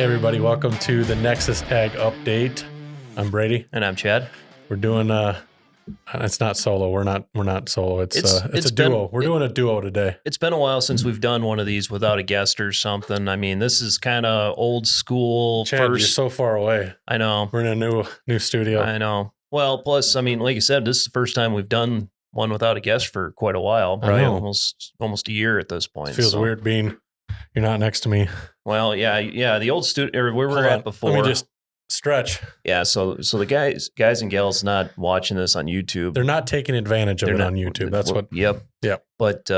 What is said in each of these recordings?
Hey everybody, welcome to the Nexus Ag Update. I'm Brady. And I'm Chad. We're doing it's not solo. We're not solo. It's a duo. We're doing a duo today. It's been a while since we've done one of these without a guest or something. I mean, this is kind of old school. Chad, you're so far away. I know. We're in a new studio. I know. Well, plus, I mean, like you said, this is the first time we've done one without a guest for quite a while. Probably almost a year at this point. It feels weird being you're not next to me. Well, yeah. The old studio where we were at before. Let me just stretch. Yeah, so the guys and gals not watching this on YouTube. They're not taking advantage of it on YouTube. That's what. Yep. But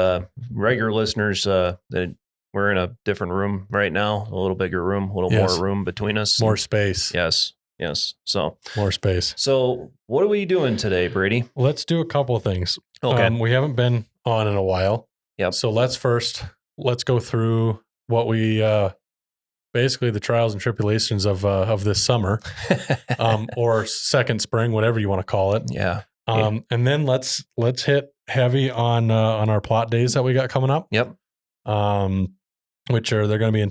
regular listeners, that we're in a different room right now, a little bigger room, a little more room between us, more space. Yes. So more space. So what are we doing today, Brady? Let's do a couple of things. Okay. We haven't been on in a while. Yep. So let's go through what we basically the trials and tribulations of this summer, or second spring, whatever you want to call it. Yeah. And then let's hit heavy on our plot days that we got coming up. Yep. Which they're going to be in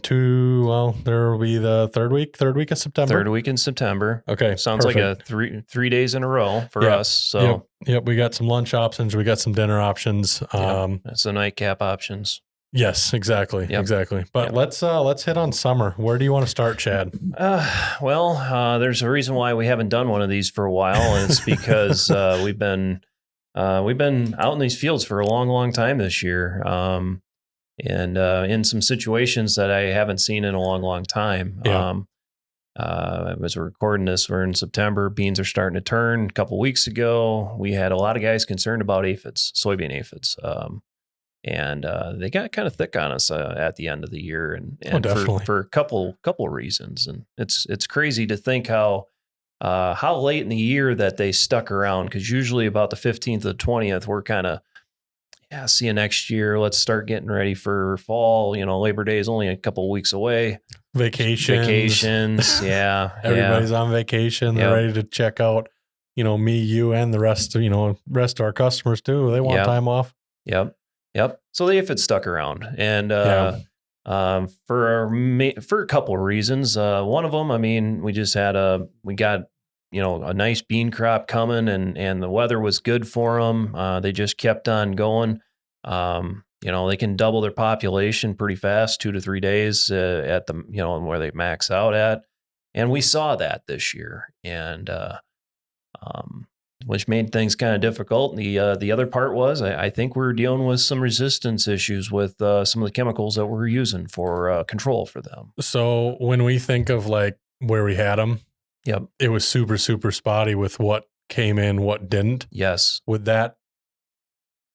there will be the third week of September. Third week in September. Okay. Sounds perfect. like a three days in a row for us. So yep. We got some lunch options. We got some dinner options. That's the nightcap options. Yes, exactly. Exactly. But let's hit on summer. Where do you want to start, Chad? There's a reason why we haven't done one of these for a while, and it's because we've been out in these fields for a long, long time this year. And in some situations that I haven't seen in a long, long time. Yeah. As we're recording this, we're in September. Beans are starting to turn. A couple weeks ago, we had a lot of guys concerned about aphids, soybean aphids. And they got kind of thick on us at the end of the year, and for a couple reasons. And it's crazy to think how late in the year that they stuck around, because usually about the 15th or the 20th, we're kind of see you next year. Let's start getting ready for fall. Labor Day is only a couple of weeks away. Vacations. Yeah. Everybody's on vacation. They're ready to check out, me, you, and the rest of our customers too. They want time off. Yep. So the aphids stuck around, and for a couple of reasons. One of them, I mean, we got a nice bean crop coming, and the weather was good for them. They just kept on going. They can double their population pretty fast, 2 to 3 days at the where they max out at, and we saw that this year, and which made things kind of difficult. The other part was I think we're dealing with some resistance issues with some of the chemicals that we're using for control for them. So when we think of like where we had them, it was super, super spotty with what came in, what didn't. Yes. With that,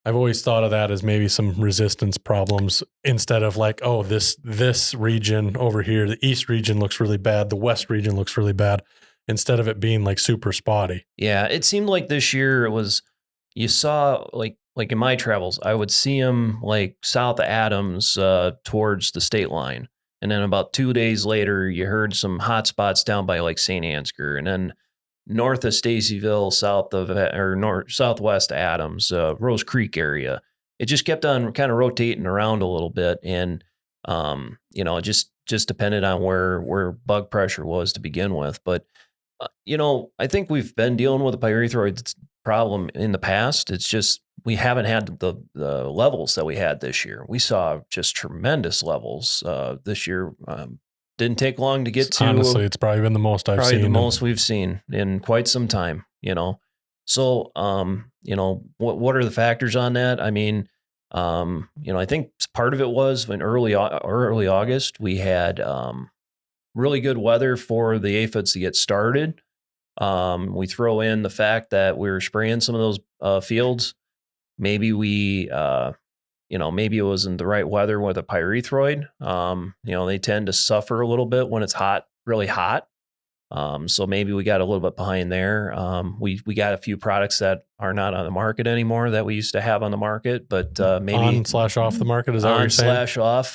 I've always thought of that as maybe some resistance problems instead of like, oh, this region over here, the east region looks really bad, the west region looks really bad, instead of it being like super spotty. Yeah, it seemed like this year you saw like in my travels, I would see them like south of Adams towards the state line. And then about 2 days later, you heard some hot spots down by like St. Ansgar, and then north of Stacyville, southwest Adams, Rose Creek area. It just kept on kind of rotating around a little bit, and it just depended on where bug pressure was to begin with. But I think we've been dealing with a pyrethroid problem in the past. It's just we haven't had the levels that we had this year. We saw just tremendous levels this year. Didn't take long to get to. Honestly, it's probably been the most I've seen. Probably the most we've seen in quite some time. So what are the factors on that? I mean, I think part of it was when early August we had really good weather for the aphids to get started. We throw in the fact that we were spraying some of those fields. Maybe maybe it wasn't the right weather with a pyrethroid. They tend to suffer a little bit when it's hot, really hot. So maybe we got a little bit behind there. We got a few products that are not on the market anymore that we used to have on the market, but maybe on/off the market. Is that what you're saying? On/off.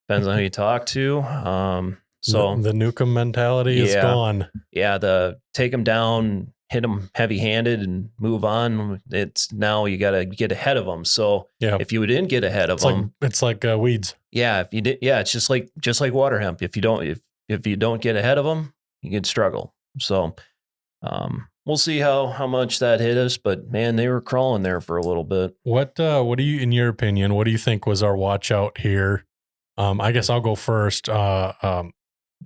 Depends on who you talk to. So the Nukem mentality is gone. Yeah, take them down, hit them heavy-handed, and move on. It's now you got to get ahead of them. So if you didn't get ahead of them, it's like weeds. Yeah, if you did, it's just like water hemp. If if you don't get ahead of them, you could struggle. So we'll see how much that hit us, but man, they were crawling there for a little bit. What do you, in your opinion, what do you think was our watch out here? I guess I'll go first.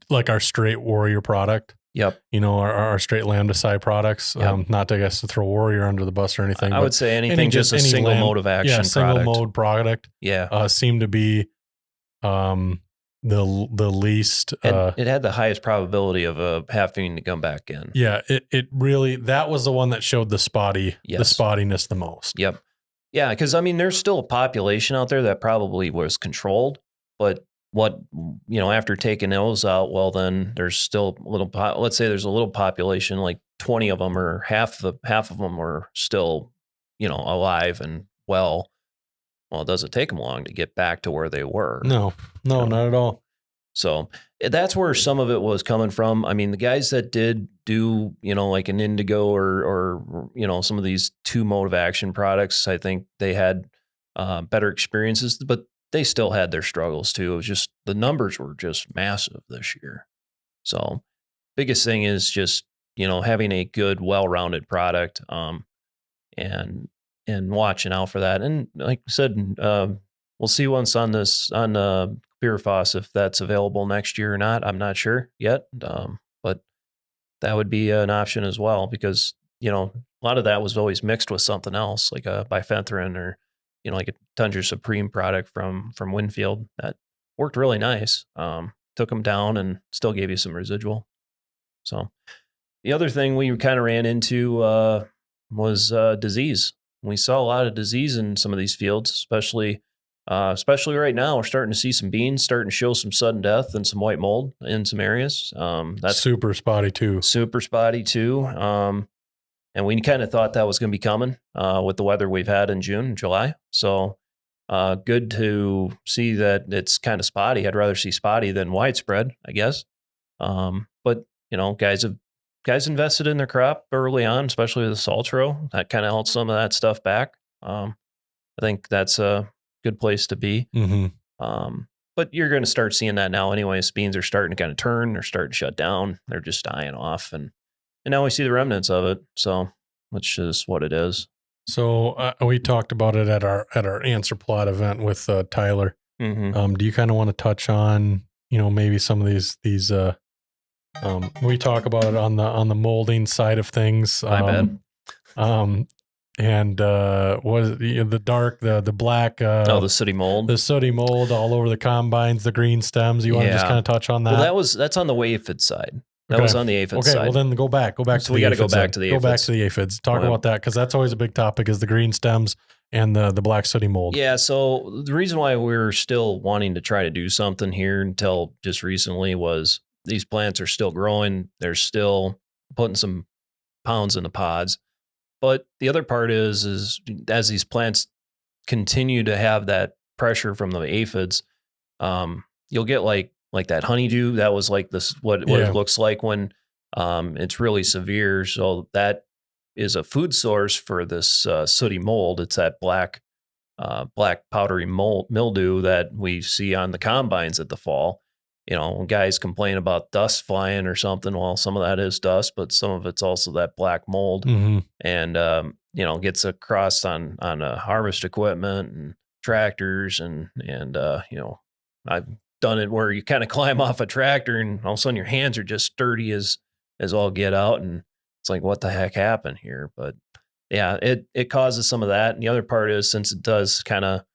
Like our straight Warrior product. Yep. You know, our straight Lambda side products. Yep. Not to, I guess, to throw Warrior under the bus or anything. I would say anything, just a single mode of action single product. mode product. Yeah. Seemed to be the least. It had the highest probability of having to come back in. Yeah, it really, that was the one that showed the spottiness the most. Yep. Yeah, because I mean, there's still a population out there that probably was controlled, but what, you know, after taking those out, well, then there's still a little. Let's say there's a little population, like 20 of them, or half of them are still, you know, alive and well. Well, it doesn't take them long to get back to where they were. No, not at all. So that's where some of it was coming from. I mean, the guys that did do, you know, like an Indigo or you know, some of these 2 mode of action products, I think they had better experiences, but they still had their struggles too. It was just, the numbers were just massive this year. So biggest thing is just, you know, having a good, well-rounded product, and watching out for that. And like I said, we'll see once on Beer Foss if that's available next year or not. I'm not sure yet, but that would be an option as well, because, you know, a lot of that was always mixed with something else, like a bifenthrin or, you know, like a Tundra Supreme product from Winfield that worked really nice. Took them down and still gave you some residual. So the other thing we kind of ran into was disease. We saw a lot of disease in some of these fields, especially right now. We're starting to see some beans starting to show some sudden death and some white mold in some areas. That's super spotty too. And we kind of thought that was going to be coming with the weather we've had in June and July. So good to see that it's kind of spotty. I'd rather see spotty than widespread, I guess. But, you know, guys invested in their crop early on, especially with the Saltro. That kind of held some of that stuff back. I think that's a good place to be. Mm-hmm. But you're going to start seeing that now anyways. Beans are starting to kind of turn. They're starting to shut down. They're just dying off. And now we see the remnants of it. So, which is what it is. So we talked about it at our answer plot event with Tyler. Mm-hmm. Do you kind of want to touch on, you know, maybe some of these we talk about it on the molding side of things. My bad. And was it, you know, the black the sooty mold all over the combines, the green stems. You want to just kind of touch on that? Well, that's on the aphid side. That was on the aphid side. Okay, well then go back. So we got to go back to the aphids. Go back to the aphids. Talk about that, because that's always a big topic, is the green stems and the black sooty mold. Yeah, so the reason why we're still wanting to try to do something here until just recently was these plants are still growing. They're still putting some pounds in the pods. But the other part is as these plants continue to have that pressure from the aphids, you'll get like that honeydew. That was like this, what it looks like when it's really severe. So that is a food source for this sooty mold. It's that black powdery mildew that we see on the combines at the fall. You know, when guys complain about dust flying or something, well, some of that is dust, but some of it's also that black mold. Mm-hmm. And you know, gets across on harvest equipment and tractors and you know, I've done it where you kind of climb off a tractor and all of a sudden your hands are just sturdy as all get out, and it's like, what the heck happened here? But yeah, it causes some of that. And the other part is, since it does kind of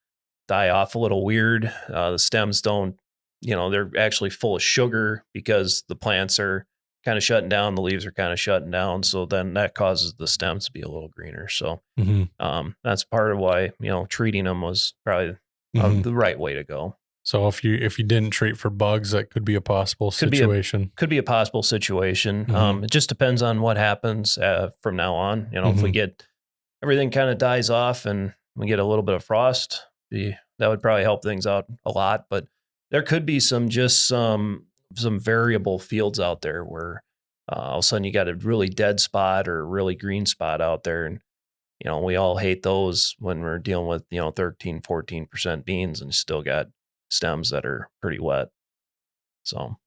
die off a little weird, the stems don't, you know, they're actually full of sugar because the plants are kind of shutting down, the leaves are kind of shutting down. So then that causes the stems to be a little greener. So that's part of why, you know, treating them was probably the right way to go. So if you didn't treat for bugs, that could be a possible situation. Could be a possible situation. It just depends on what happens from now on. You know, if we get everything kind of dies off and we get a little bit of frost, that would probably help things out a lot. But there could be some variable fields out there where all of a sudden you got a really dead spot or a really green spot out there. And, you know, we all hate those when we're dealing with, you know, 13, 14% beans and still got stems that are pretty wet. So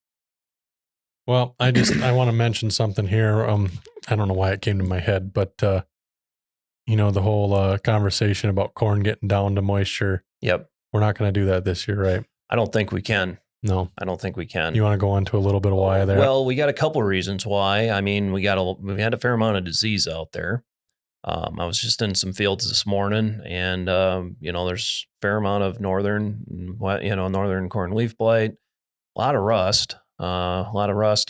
Well, I want to mention something here. I don't know why it came to my head, but the whole conversation about corn getting down to moisture. Yep. We're not going to do that this year, right? I don't think we can. No, I don't think we can. You want to go into a little bit of why there? Well, we got a couple of reasons why. I mean, we had a fair amount of disease out there. I was just in some fields this morning, and there's a fair amount of northern corn leaf blight, a lot of rust,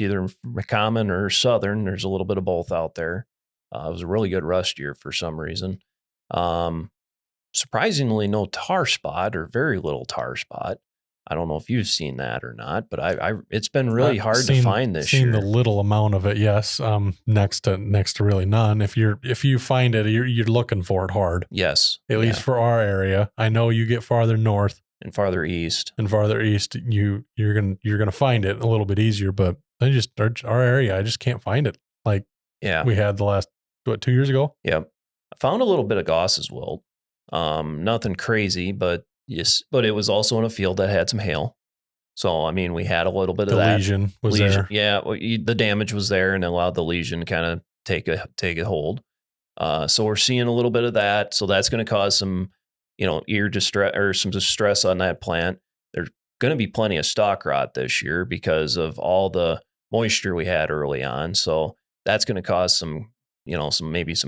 either common or southern. There's a little bit of both out there. It was a really good rust year for some reason. Surprisingly, no tar spot or very little tar spot. I don't know if you've seen that or not, but it's been really hard to find this year. Seen the little amount of it, yes. Next to really none. If you find it, you're looking for it hard. Yes, at least for our area. I know you get farther north and farther east, you're gonna find it a little bit easier. But our area, I just can't find it. Like we had the last 2 years ago. Yep, I found a little bit of Goss's wilt. Nothing crazy, but. Yes, but it was also in a field that had some hail. So, I mean, we had a little bit of that. The lesion was there. Yeah, the damage was there and allowed the lesion to kind of take a hold. So we're seeing a little bit of that. So that's going to cause some, ear distress or some distress on that plant. There's going to be plenty of stalk rot this year because of all the moisture we had early on. So that's going to cause some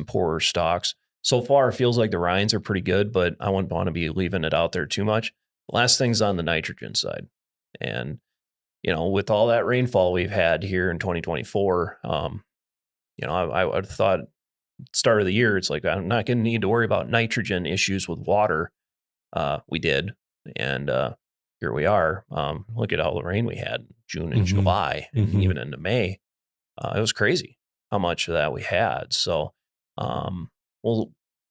poorer stalks. So far, it feels like the rinds are pretty good, but I wouldn't want to be leaving it out there too much. Last thing's on the nitrogen side. And, with all that rainfall we've had here in 2024, I would have thought start of the year, it's like, I'm not going to need to worry about nitrogen issues with water. We did. And here we are. Look at all the rain we had in June and July, and even into May. It was crazy how much of that we had. So,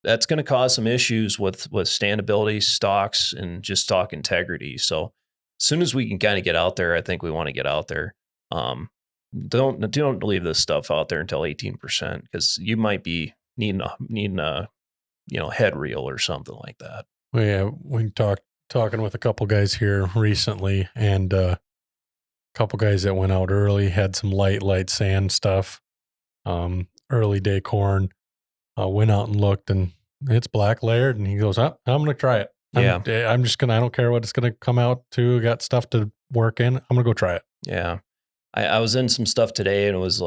that's going to cause some issues with standability, stalks, and just stalk integrity. So as soon as we can kind of get out there, I think we want to get out there. Don't leave this stuff out there until 18%, because you might be needing a head reel or something like that. Well, yeah, we talking with a couple guys here recently, and a couple guys that went out early had some light sand stuff, early day corn. Went out and looked, and it's black layered, and he goes, I'm going to try it. I don't care what it's going to come out to. Got stuff to work in. I'm going to go try it. Yeah. I was in some stuff today, and it was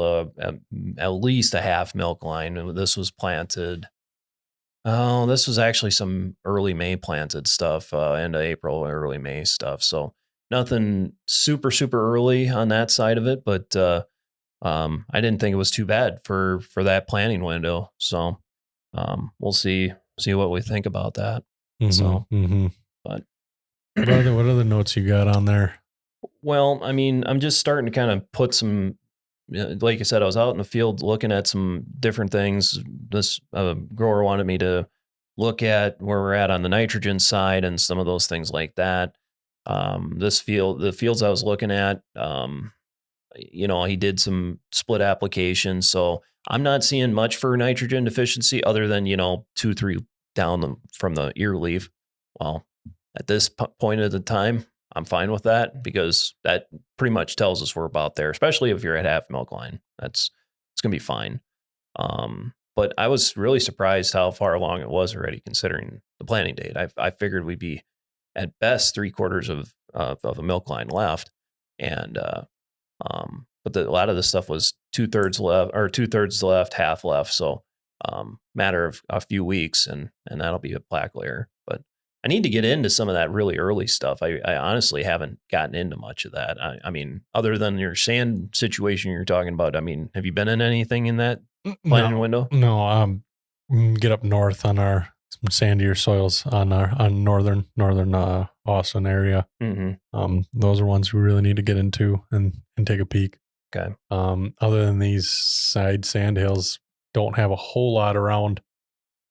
at least a half milk line. And this was planted. Oh, this was actually some early May planted stuff, end of April, early May stuff. So nothing super, super early on that side of it, but I didn't think it was too bad for that planting window. So we'll see what we think about that. But what other notes you got on there? Well, I mean, I'm just starting to kind of put some, like I said, I was out in the field looking at some different things. This grower wanted me to look at where we're at on the nitrogen side and some of those things like that. The fields I was looking at, he did some split applications. So I'm not seeing much for nitrogen deficiency other than, 2-3 down from the ear leaf. Well, at this point of the time, I'm fine with that, because that pretty much tells us we're about there, especially if you're at half milk line. It's going to be fine. But I was really surprised how far along it was already, considering the planting date. I figured we'd be at best 3/4 of a milk line left. And, but a lot of this stuff was 2/3 left, half left. So, matter of a few weeks, and that'll be a black layer. But I need to get into some of that really early stuff. I honestly haven't gotten into much of that. I mean, other than your sand situation you're talking about, I mean, have you been in anything in that planting window? No. Get up north on some sandier soils on northern Austin area. Those are ones we really need to get into and take a peek. Okay. Other than these side sand hills, don't have a whole lot around,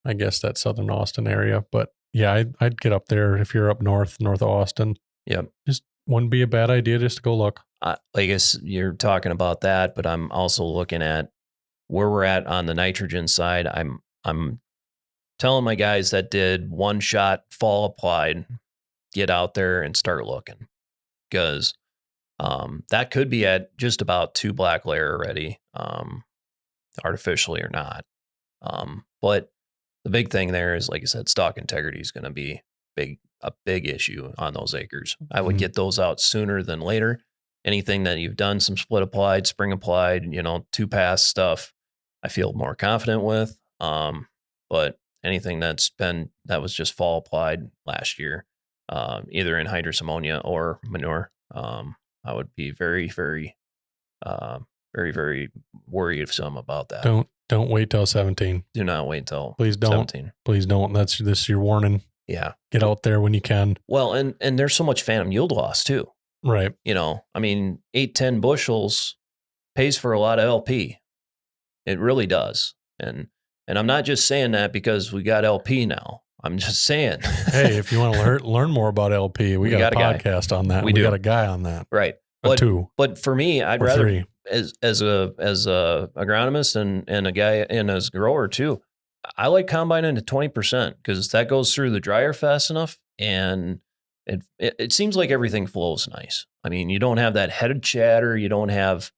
I guess, that southern Austin area. But yeah, I'd get up there if you're up north of Austin. Yep. Just wouldn't be a bad idea just to go look. I guess you're talking about that, but I'm also looking at where we're at on the nitrogen side. I'm telling my guys that did one shot fall applied, get out there and start looking, because That could be at just about 2 black layer already, artificially or not. But the big thing there is, like I said, stalk integrity is going to be a big issue on those acres. I would get those out sooner than later. Anything that you've done some split applied, spring applied, 2-pass stuff, I feel more confident with. But anything that was just fall applied last year, either in hydrous ammonia or manure, I would be very, very, very, very worried of some about that. Don't wait till 17. Do not wait till please don't. 17. Please don't. This is your warning. Yeah. Get out there when you can. Well, and there's so much phantom yield loss too. Right. 8-10 bushels pays for a lot of LP. It really does. And I'm not just saying that because we got LP now. I'm just saying. Hey, if you want to learn more about LP, we got a podcast on that. We got a guy on that. Right. But for me, I'd rather 3. as a agronomist and a guy and as a grower too, I like combining to 20% because that goes through the dryer fast enough, and it seems like everything flows nice. I mean, you don't have that headed chatter. You don't have,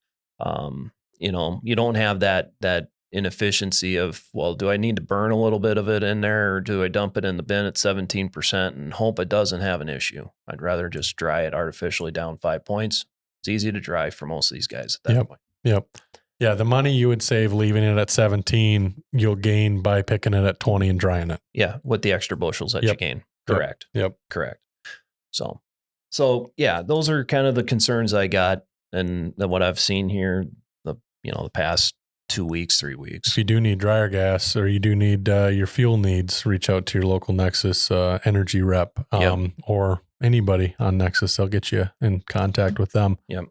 you don't have that inefficiency of, well, do I need to burn a little bit of it in there, or do I dump it in the bin at 17% and hope it doesn't have an issue? I'd rather just dry it artificially down 5 points. It's easy to dry for most of these guys at that point. Yep. Yeah, the money you would save leaving it at 17, you'll gain by picking it at 20 and drying it. Yeah, with the extra bushels that you gain. Correct. Yep. Correct. So yeah, those are kind of the concerns I got, and what I've seen here the past 2 weeks, 3 weeks. If you do need dryer gas or you do need your fuel needs, reach out to your local Nexus energy rep or anybody on Nexus. They'll get you in contact with them. Yep.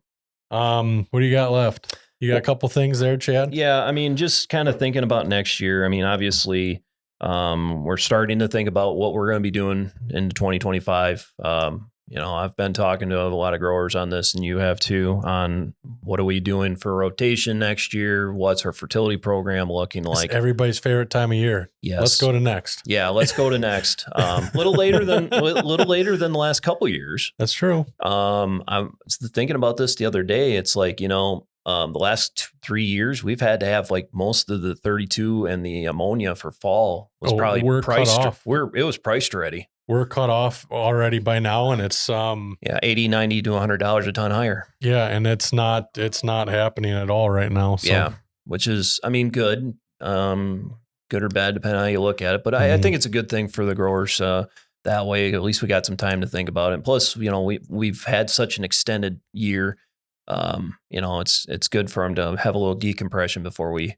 What do you got left? You got a couple things there, Chad? Yeah. I mean, just kind of thinking about next year. I mean, obviously, we're starting to think about what we're going to be doing in 2025. I've been talking to a lot of growers on this, and you have too, on what are we doing for rotation next year? What's our fertility program looking like? It's everybody's favorite time of year. Yes. Let's go to next. Yeah, let's go to next. Little later than the last couple years. That's true. I'm thinking about this the other day. It's like, the last 3 years, we've had to have like most of the 32 and the ammonia for fall was probably priced off. It was priced already. We're cut off already by now, and it's $80, $90 to $100 a ton higher. Yeah, and it's not happening at all right now. So. Yeah, which is, good, good or bad depending on how you look at it. But I think it's a good thing for the growers. That way, at least we got some time to think about it. Plus, we've had such an extended year. It's good for them to have a little decompression before we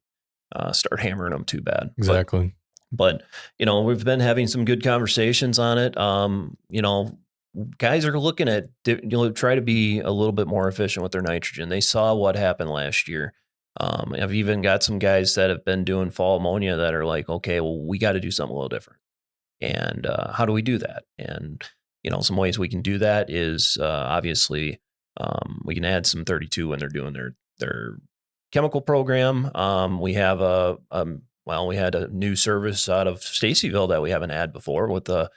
start hammering them too bad. Exactly. But we've been having some good conversations on it. Guys are looking at, try to be a little bit more efficient with their nitrogen. They saw what happened last year. I've even got some guys that have been doing fall ammonia that are like, okay, well, we got to do something a little different. And how do we do that? And, some ways we can do that is obviously we can add some 32 when they're doing their chemical program. We have we had a new service out of Stacyville that we haven't had before with the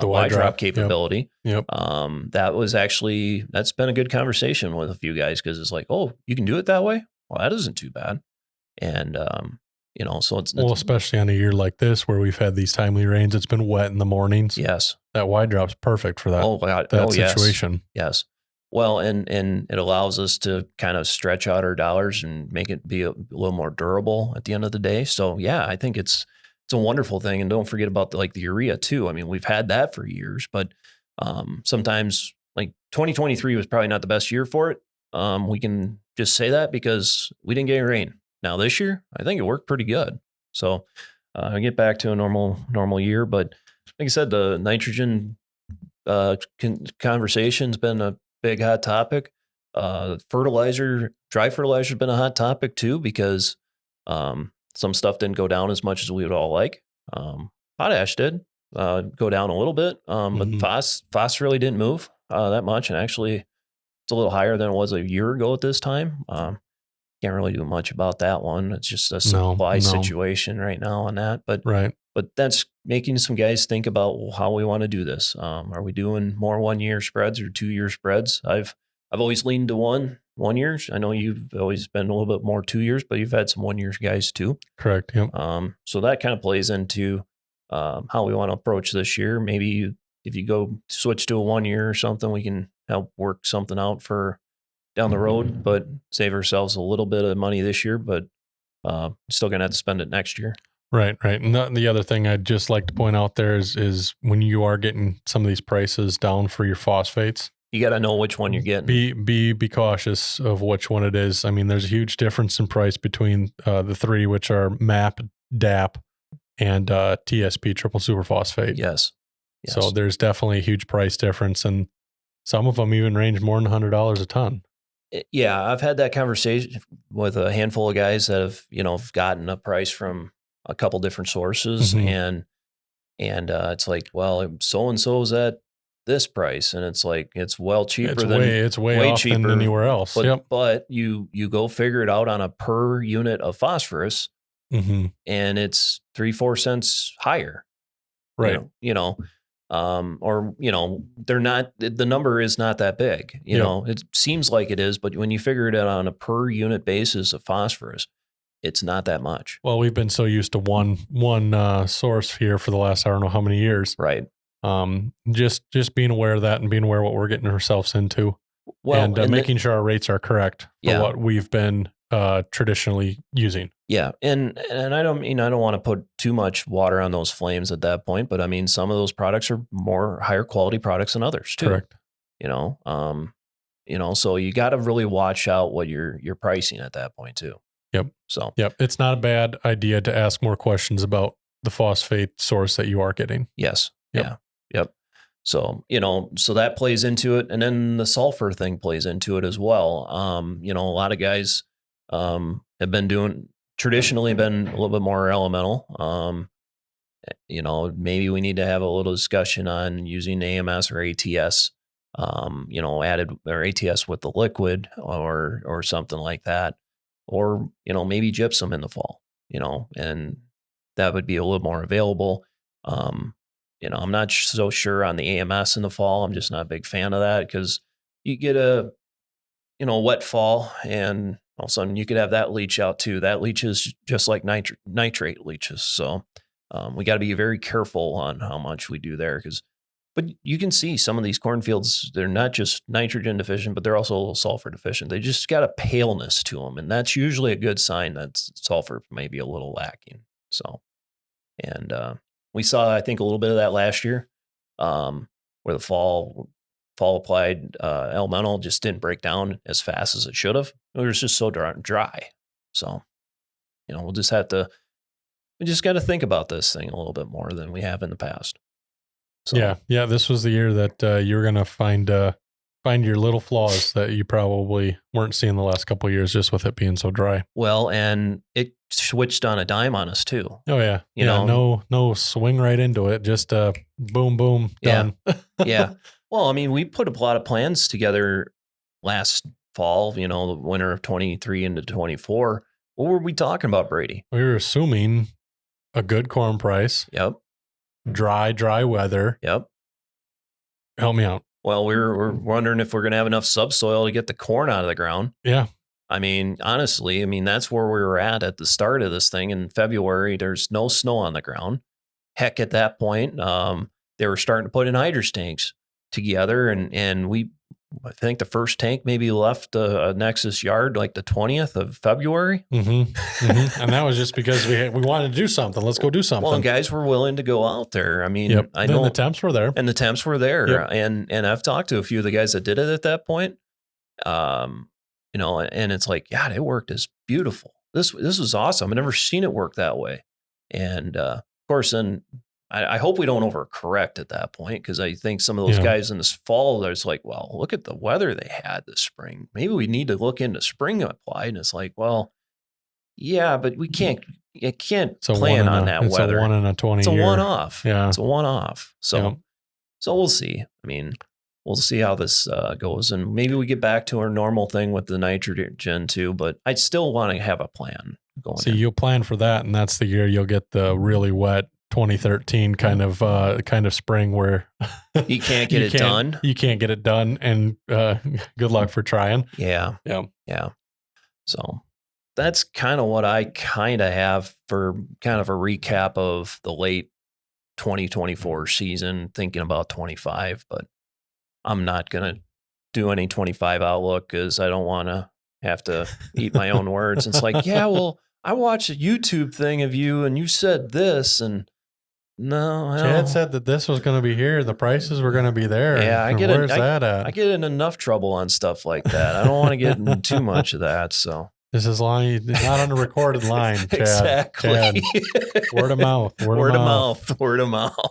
Y-drop capability. Yep. That's been a good conversation with a few guys because it's like, oh, you can do it that way? Well, that isn't too bad. And, so it's especially on a year like this where we've had these timely rains, it's been wet in the mornings. Yes. That Y-drop's perfect for that. Oh, God. That situation. Yes. Well, and it allows us to kind of stretch out our dollars and make it be a little more durable at the end of the day. So yeah, I think it's a wonderful thing. And don't forget about the urea too. I mean, we've had that for years, but sometimes like 2023 was probably not the best year for it. We can just say that because we didn't get any rain. Now this year, I think it worked pretty good. So I get back to a normal year, but like I said, the nitrogen conversation's been a big hot topic. Dry fertilizer has been a hot topic too, because some stuff didn't go down as much as we would all like. Potash did go down a little bit, but phos really didn't move that much. And actually it's a little higher than it was a year ago at this time. Can't really do much about that one. It's just a supply situation right now on that. But that's making some guys think about how we want to do this. Are we doing more 1 year spreads or 2 year spreads? I've I've always leaned to 1 year. I know you've always been a little bit more 2 years, but you've had some 1 year guys too. Correct. Yep. So that kind of plays into how we want to approach this year. Maybe if you go switch to a 1 year or something, we can help work something out for down the road, but save ourselves a little bit of money this year, but still going to have to spend it next year. Right. And the other thing I'd just like to point out there is when you are getting some of these prices down for your phosphates, you got to know which one you're getting. Be cautious of which one it is. I mean, there's a huge difference in price between the three, which are MAP, DAP, and TSP, triple superphosphate. Yes. So there's definitely a huge price difference, and some of them even range more than $100 a ton. Yeah, I've had that conversation with a handful of guys that have gotten a price from a couple different sources, and it's like, well, so and so's at this price, and it's like it's well cheaper it's way off cheaper than anywhere else. But you go figure it out on a per unit of phosphorus, and it's 3-4 cents higher, right? They're not. The number is not that big. You know, it seems like it is, but when you figure it out on a per unit basis of phosphorus, it's not that much. Well, we've been so used to one source here for the last I don't know how many years, right? Just being aware of that and being aware of what we're getting ourselves into, and making sure our rates are correct for what we've been traditionally using. Yeah, and I don't want to put too much water on those flames at that point, but I mean some of those products are more higher quality products than others too. Correct. So you got to really watch out what you're pricing at that point too. Yep. It's not a bad idea to ask more questions about the phosphate source that you are getting. Yes. Yep. So, so that plays into it. And then the sulfur thing plays into it as well. A lot of guys have been traditionally been a little bit more elemental. Maybe we need to have a little discussion on using AMS or ATS, added or ATS with the liquid or something like that. Or, maybe gypsum in the fall, and that would be a little more available. I'm not so sure on the AMS in the fall. I'm just not a big fan of that because you get a wet fall and all of a sudden you could have that leach out too. That leaches just like nitrate leaches. So we got to be very careful on how much we do there but you can see some of these cornfields, they're not just nitrogen deficient, but they're also a little sulfur deficient. They just got a paleness to them. And that's usually a good sign that sulfur may be a little lacking. So, and we saw, I think, a little bit of that last year where the fall applied elemental just didn't break down as fast as it should have. It was just so dry. So, we just got to think about this thing a little bit more than we have in the past. So. Yeah. This was the year that you're going to find your little flaws that you probably weren't seeing the last couple of years, just with it being so dry. Well, and it switched on a dime on us too. Oh yeah, no swing right into it, just boom, boom, done. Yeah. Well, I mean, we put a lot of plans together last fall. The winter of 23 into 24. What were we talking about, Brady? We were assuming a good corn price. Yep. Dry weather. Yep. Help me out. Well, we're wondering if we're going to have enough subsoil to get the corn out of the ground. Yeah. I mean, honestly, that's where we were at the start of this thing in February. There's no snow on the ground. Heck, at that point, they were starting to put in hydro tanks together, and I think the first tank maybe left a Nexus yard like the 20th of February. And that was just because we wanted to do something. Let's go do something. Well, and guys were willing to go out there. I mean, I know the temps were there. And the temps were there. Yep. And I've talked to a few of the guys that did it at that point. And it's like, God, it worked as beautiful. This was awesome. I've never seen it work that way. And of course, then I hope we don't overcorrect at that point, because I think some of those guys in this fall, there's like, well, look at the weather they had this spring. Maybe we need to look into spring applied. And it's like, well, yeah, but we can't plan on that weather. It's a 1 in a 20 It's a year. one-off. Yeah. It's a one-off. So we'll see. I mean, we'll see how this goes. And maybe we get back to our normal thing with the nitrogen too, but I still want to have a plan going. See, you'll plan for that, and that's the year you'll get the really wet, 2013 kind of spring where you can't get it done. You can't get it done, and good luck for trying. Yeah. So that's kind of what I kind of have for kind of a recap of the late 2024 season, thinking about 25, but I'm not going to do any 25 outlook because I don't want to have to eat my own words. It's like, yeah, well, I watched a YouTube thing of you and you said this, and no, Chad said that this was going to be here. The prices were going to be there. Yeah, where's that at? I get in enough trouble on stuff like that. I don't want to get in too much of that. So this is not on a recorded line, Chad. Exactly. Chad. Word of mouth. Word of mouth.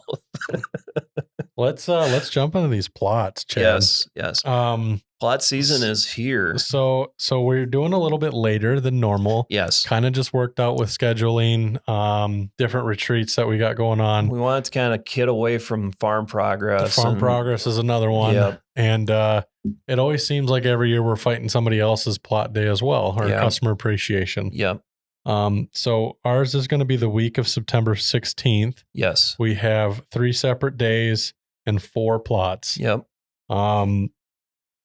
Let's jump into these plots, Chad. Yes. Plot season is here. So we're doing a little bit later than normal. Yes. Kind of just worked out with scheduling, different retreats that we got going on. We wanted to kind of get away from farm progress. The farm progress is another one. Yep. And it always seems like every year we're fighting somebody else's plot day as well, or customer appreciation. Yep. So ours is going to be the week of September 16th. Yes. We have 3 separate days and 4 plots. Yep.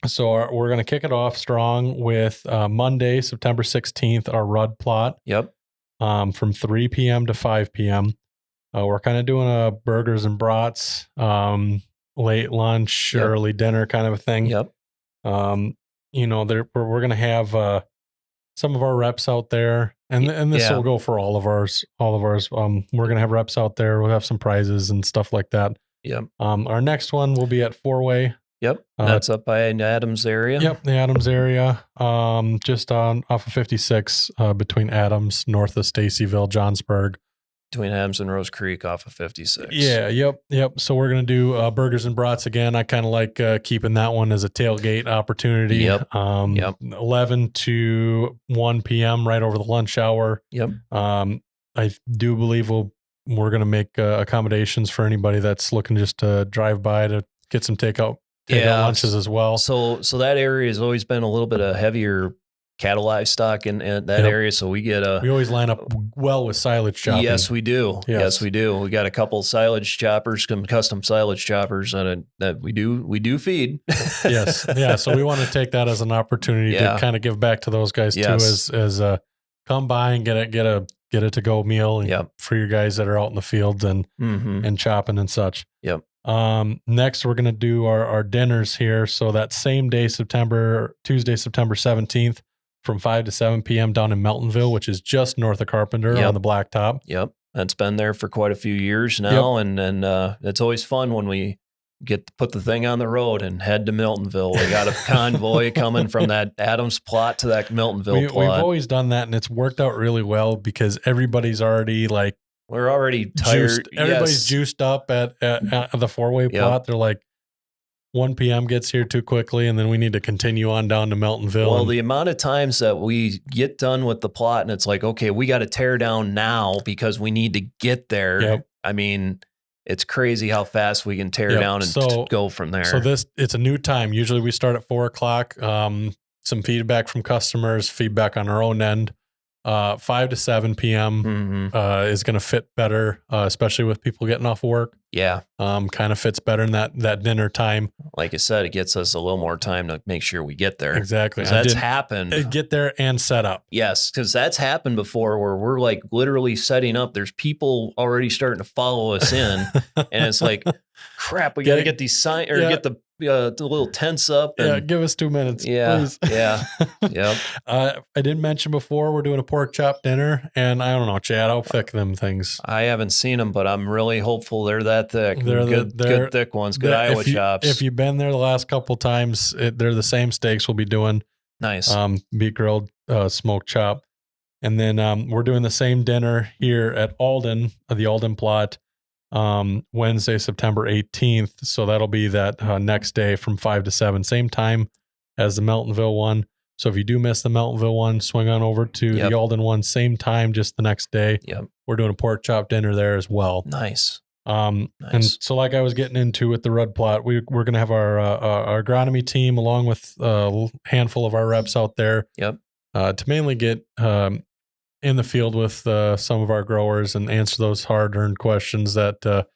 So we're going to kick it off strong with Monday, September 16th, our Rudd plot. Yep. From 3 p.m. to 5 p.m. We're kind of doing a burgers and brats, late lunch, early dinner kind of a thing. Yep. We're going to have some of our reps out there, and this will go for all of ours. We're going to have reps out there. We'll have some prizes and stuff like that. Yep. Our next one will be at FourWay. Yep. That's up by Adams area. Yep. The Adams area. Just off of 56, between Adams, north of Stacyville, Johnsburg. Between Adams and Rose Creek off of 56. Yeah. Yep. So we're going to do burgers and brats again. I kind of like keeping that one as a tailgate opportunity. Yep. 11 to 1 p.m. right over the lunch hour. Yep. I do believe we're going to make accommodations for anybody that's looking just to drive by to get some takeout lunches as well. So that area has always been a little bit of heavier cattle livestock in that area. So we always line up well with silage chopping. Yes, we do. Yes, we do. We got a couple silage choppers, custom silage choppers that we do feed. Yes. Yeah. So we want to take that as an opportunity to kind of give back to those guys too, as come by and get a to-go meal for your guys that are out in the fields and chopping and such. Yep. Next, we're going to do our dinners here. So that same day, Tuesday, September 17th, from 5 to 7 p.m. down in Meltonville, which is just north of Carpenter on the Blacktop. Yep. That's been there for quite a few years now. Yep. And it's always fun when we get to put the thing on the road and head to Meltonville. We got a convoy coming from that Adams plot to that Meltonville plot. We've always done that, and it's worked out really well because everybody's already we're already tired. Everybody's juiced up at the FourWay plot. They're like, 1 p.m. gets here too quickly, and then we need to continue on down to Meltonville. Well, the amount of times that we get done with the plot and it's like, okay, we got to tear down now because we need to get there. Yep. I mean, it's crazy how fast we can tear down and go from there. So it's a new time. Usually we start at 4:00. Some feedback from customers, feedback on our own end. 5 to 7 p.m. Is going to fit better, especially with people getting off work. Yeah. Kind of fits better in that dinner time. Like I said, it gets us a little more time to make sure we get there. Exactly. That's happened. Get there and set up. Yes, because that's happened before where we're like literally setting up. There's people already starting to follow us in. And it's like, crap, we got to get these signs or get the little tents up. And, give us 2 minutes, please. Yeah. I didn't mention before we're doing a porkchop dinner, and I don't know, Chad, how thick them things. I haven't seen them, but I'm really hopeful they're that thick. They're good thick ones, good Iowa chops. If you've been there the last couple times, they're the same steaks we'll be doing. Nice. Beef grilled, smoked chop. And then we're doing the same dinner here at Alden, the Alden plot, Wednesday, September 18th. So that'll be that next day from 5 to 7, same time as the Meltonville one. So if you do miss the Meltonville one, swing on over to the Alden one, same time, just the next day. Yep. We're doing a pork chop dinner there as well. Nice. And so like I was getting into with the Rudd plot, we're going to have our agronomy team along with a handful of our reps out there. Yep. To mainly get in the field with some of our growers and answer those hard-earned questions that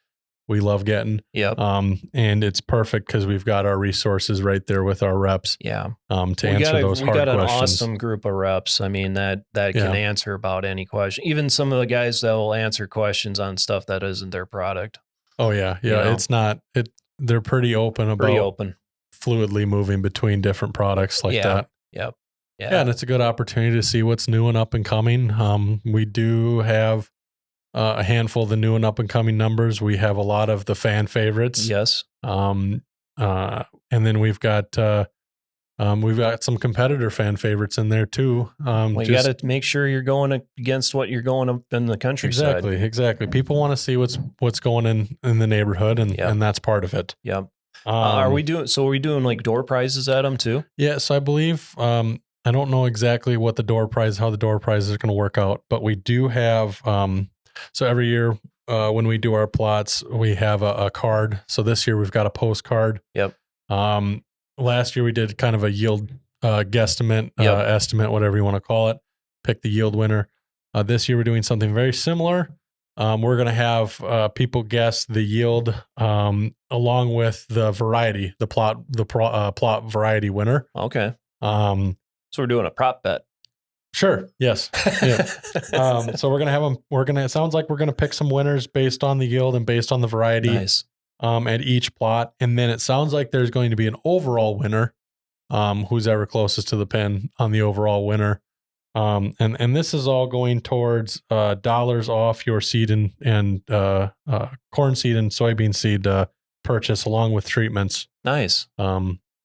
we love getting. Yep. And it's perfect because we've got our resources right there with our reps. Yeah. To answer those hard questions. We got an awesome group of reps. I mean, that can answer about any question. Even some of the guys that will answer questions on stuff that isn't their product. Oh yeah. Yeah. It's not, they're pretty open about fluidly moving between different products like that. Yep. Yeah. And it's a good opportunity to see what's new and up and coming. We do have a handful of the new and up and coming numbers. We have a lot of the fan favorites. Yes. And then we've got some competitor fan favorites in there too. You got to make sure you're going against what you're going up in the countryside. Exactly. People want to see what's going in the neighborhood, and that's part of it. Yep. Are we doing like door prizes at them too? Yes, I believe. I don't know exactly how the door prizes are going to work out, but we do have. So every year when we do our plots, we have a card. So this year we've got a postcard. Yep. Last year we did kind of a yield guesstimate, estimate, whatever you want to call it. Pick the yield winner. This year we're doing something very similar. We're going to have people guess the yield along with the variety, the plot variety winner. Okay. So we're doing a prop bet. Sure. Yes. Yeah. So we're going to have them, it sounds like we're going to pick some winners based on the yield and based on the variety at each plot. And then it sounds like there's going to be an overall winner, who's ever closest to the pin on the overall winner. And this is all going towards, dollars off your seed and corn seed and soybean seed, purchase along with treatments. Nice.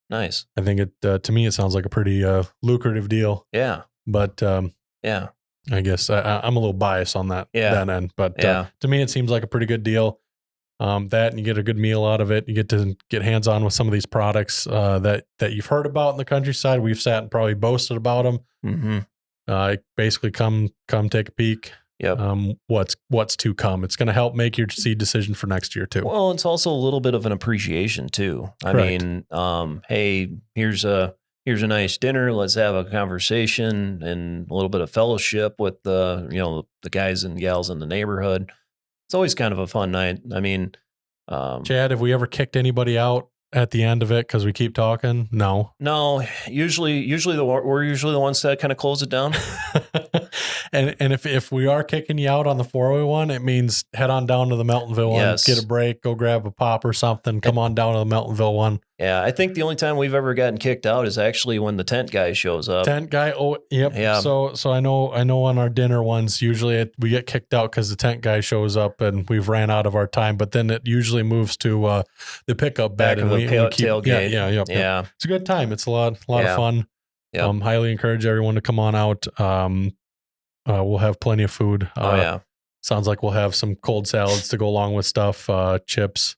Nice. I think to me, it sounds like a pretty, lucrative deal. Yeah. But I guess I'm a little biased on that end. But to me, it seems like a pretty good deal. That and you get a good meal out of it. You get to get hands on with some of these products that you've heard about in the countryside. We've sat and probably boasted about them. Mm-hmm. Basically, come take a peek. Yep. What's to come? It's going to help make your seed decision for next year too. Well, it's also a little bit of an appreciation too. Correct. I mean, hey, here's a nice dinner. Let's have a conversation and a little bit of fellowship with the guys and gals in the neighborhood. It's always kind of a fun night. I mean, Chad, have we ever kicked anybody out at the end of it because we keep talking? No. Usually we're usually the ones that kind of close it down. And if we are kicking you out on the FourWay one, it means head on down to the Meltonville one, get a break, go grab a pop or something, come on down to the Meltonville one. Yeah, I think the only time we've ever gotten kicked out is actually when the tent guy shows up. Tent guy, oh, yep. Yeah. So I know on our dinner ones, usually we get kicked out because the tent guy shows up and we've ran out of our time. But then it usually moves to the pickup bed and we keep tailgate. Yeah. It's a good time. It's a lot of fun. Yep. Highly encourage everyone to come on out. We'll have plenty of food. Sounds like we'll have some cold salads to go along with stuff, chips.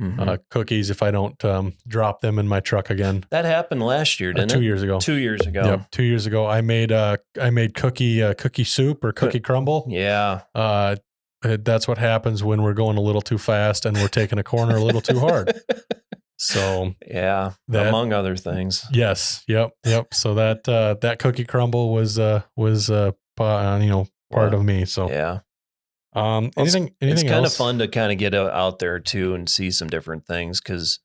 Mm-hmm. Cookies if I don't drop them in my truck again. That happened last year, didn't it? 2 years ago. 2 years ago. Yep, 2 years ago. I made cookie soup or cookie crumble. Yeah. That's what happens when we're going a little too fast and we're taking a corner a little too hard. So among other things. Yes. Yep. So that cookie crumble was part of me. So yeah. Anything it's kind else? of fun to kind of get out there too and see some different things because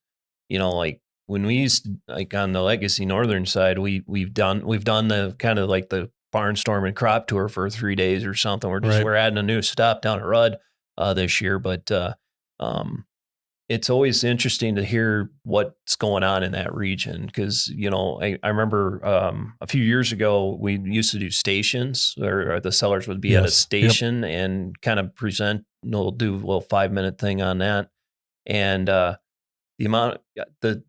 like when we used to, like on the Legacy Northern side, we've done the kind of like the barnstorm and crop tour for 3 days or something. We're adding a new stop down at Rudd this year, but it's always interesting to hear what's going on in that region because, I remember a few years ago, we used to do stations or the sellers would be at a station and kind of present, do a little 5-minute thing on that. And the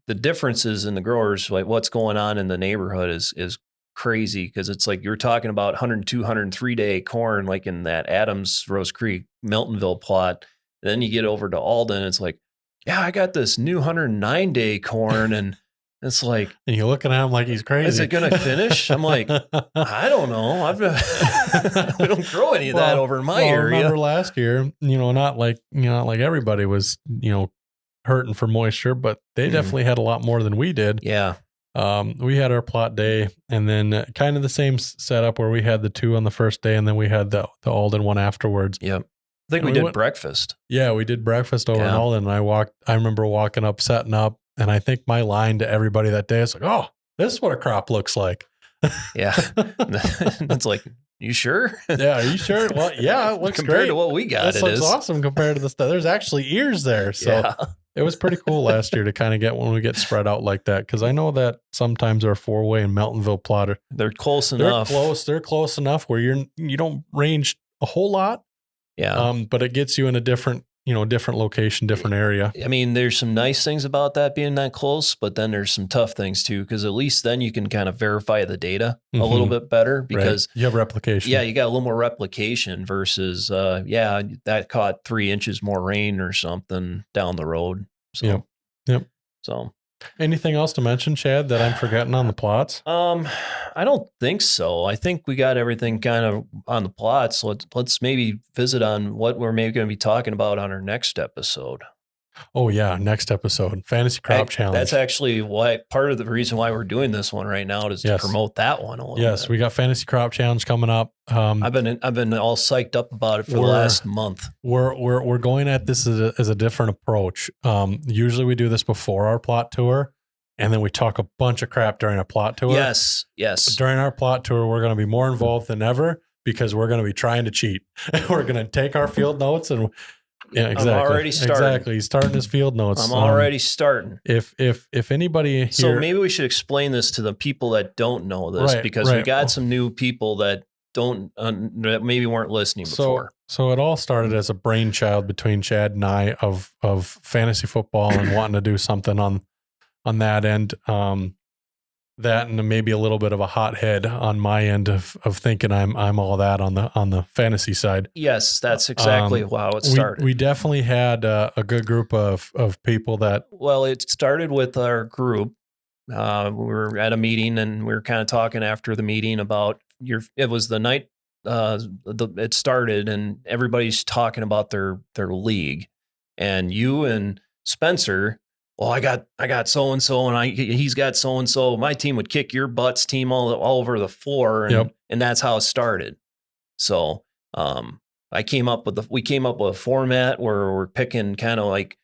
differences in the growers, like what's going on in the neighborhood is crazy because it's like you're talking about 102, 103 day corn, like in that Adams, Rose Creek, Meltonville plot. And then you get over to Alden, it's like, yeah, I got this new 109 day corn and it's like, and you're looking at him like he's crazy. Is it going to finish? I'm like, I don't know. We don't grow any of that over in my area. I remember last year, not like everybody was, hurting for moisture, but they definitely had a lot more than we did. Yeah. We had our plot day, and then kind of the same setup where we had the 2 on the first day, and then we had the Alden one afterwards. Yep. I think we did breakfast. Yeah, we did breakfast over in Alden, and I remember walking up, setting up, and I think my line to everybody that day is like, "Oh, this is what a crop looks like." Yeah. That's like, you sure? Yeah, are you sure? Well, yeah, it looks compared great. to what we got. This looks awesome compared to the stuff. There's actually ears there. So it was pretty cool last year to kind of get when we get spread out like that. Cause I know that sometimes our 4-way and Meltonville plotter, they're close enough. They're close enough where you don't range a whole lot. Yeah. But it gets you in a different location, different area. I mean, there's some nice things about that being that close, but then there's some tough things too, because at least then you can kind of verify the data a little bit better because you have replication. Yeah, you got a little more replication versus, that caught 3 inches more rain or something down the road. So, Yep. So, anything else to mention, Chad, that I'm forgetting on the plots? I don't think so. I think we got everything kind of on the plots. Let's maybe visit on what we're maybe going to be talking about on our next episode. Oh yeah, next episode, Fantasy Crop Challenge. That's actually why part of the reason why we're doing this one right now is to promote that one a little bit. Yes, we got Fantasy Crop Challenge coming up. I've been all psyched up about it for the last month. We're going at this as a different approach. Usually we do this before our plot tour, and then we talk a bunch of crap during a plot tour. Yes. But during our plot tour, we're going to be more involved than ever because we're going to be trying to cheat. We're going to take our field notes and. Yeah, exactly. I'm already starting. Exactly. He's starting his field notes. I'm already starting. If anybody here, so maybe we should explain this to the people that don't know this because we got some new people that don't that maybe weren't listening before. So it all started as a brainchild between Chad and I of fantasy football and wanting to do something on that end. That and maybe a little bit of a hothead on my end of thinking I'm all that on the fantasy side. Yes, that's exactly how it started. We definitely had a good group of people that. Well, it started with our group. We were at a meeting and we were kind of talking after the meeting about it was the night it started and everybody's talking about their league, and you and Spencer. Well, I got so and so, and he's got so and so. My team would kick your butt's team all over the floor, and that's how it started. So, we came up with a format where we're picking kind of like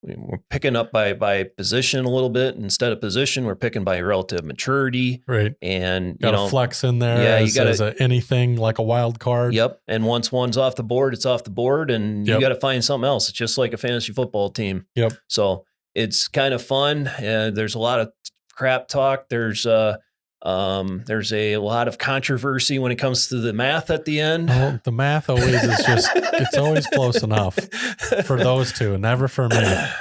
we're picking up by position a little bit. Instead of position, we're picking by relative maturity, right? And got a flex in there. Yeah, you got anything like a wild card. Yep. And once one's off the board, it's off the board, and you got to find something else. It's just like a fantasy football team. Yep. So. It's kind of fun. There's a lot of crap talk. There's a lot of controversy when it comes to the math at the end. Oh, the math always is it's always close enough for those two, never for me.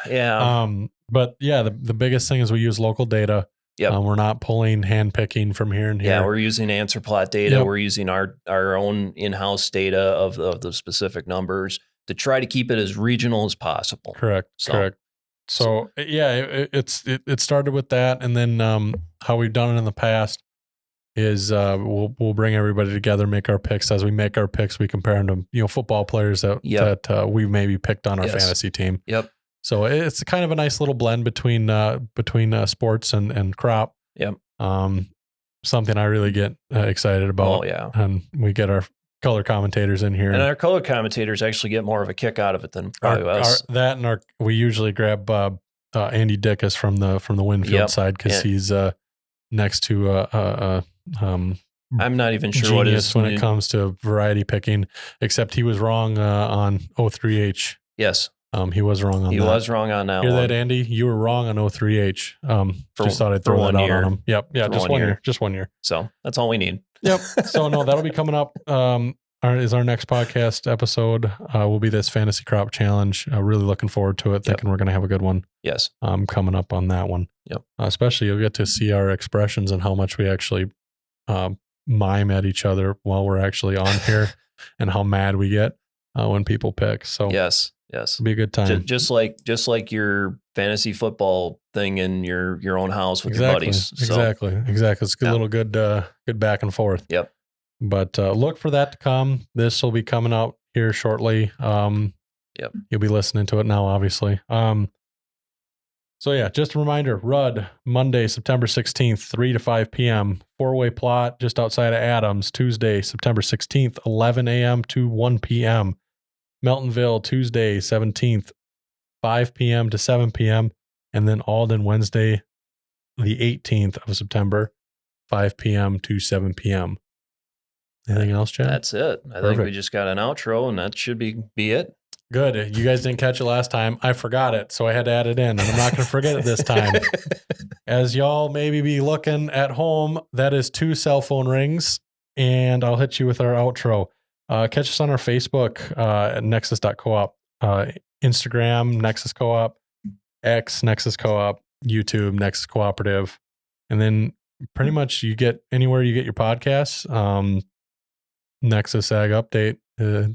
Yeah. But yeah, the biggest thing is we use local data. Yep. We're not pulling hand picking from here and here. Yeah, we're using answer plot data. Yep. We're using our own in-house data of the specific numbers to try to keep it as regional as possible. Correct. So yeah, it started with that, and then how we've done it in the past is we'll bring everybody together, make our picks. As we make our picks, we compare them to football players that we maybe picked on our fantasy team. Yep. So it's kind of a nice little blend between sports and crop. Yep. Something I really get excited about. Oh yeah. And we get our color commentators in here, and our color commentators actually get more of a kick out of it than probably us. We usually grab Andy Dickus from the Winfield side because he's next to I'm not even sure what it is when it comes to variety picking, except he was wrong on O3H. Yes. He was wrong on that. He was wrong on that. Hear that, Andy? You were wrong on O3H. Just thought I'd throw that out on him. Yep. Yeah. Just 1 year. Just 1 year. So that's all we need. Yep. So no, that'll be coming up. Is our next podcast episode will be this Fantasy Crop Challenge. Really looking forward to it. Thinking we're going to have a good one. Yes. Coming up on that one. Yep. Especially you'll get to see our expressions and how much we actually mime at each other while we're actually on here, and how mad we get when people pick. So yes, it'll be a good time. Just like your fantasy football thing in your own house with your buddies. Exactly. It's a little good back and forth. Yep. But look for that to come. This will be coming out here shortly. Yep. You'll be listening to it now, obviously. So yeah, just a reminder, Rudd, Monday, September 16th, 3 to 5 p.m. FourWay Plot just outside of Adams, Tuesday, September 16th, 11 a.m. to 1 p.m. Meltonville, Tuesday, 17th, 5 p.m. to 7 p.m. And then Alden, Wednesday, the 18th of September, 5 p.m. to 7 p.m. Anything else, Chad? That's it. I think we just got an outro, and that should be it. Good. You guys didn't catch it last time. I forgot it, so I had to add it in, and I'm not going to forget it this time. As y'all maybe be looking at home, that is 2 cell phone rings, and I'll hit you with our outro. Catch us on our Facebook at nexus.coop, Instagram, Nexus Co-op, X, Nexus Co-op, YouTube, Nexus Cooperative, and then pretty much you get anywhere you get your podcasts, Nexus Ag Update.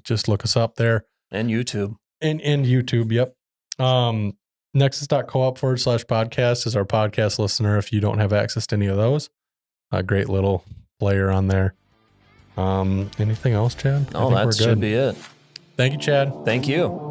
Just look us up there. And YouTube. And YouTube, yep. Nexus.coop/podcast is our podcast listener if you don't have access to any of those. A great little player on there. Anything else, Chad? No, that should be it. Thank you, Chad. Thank you.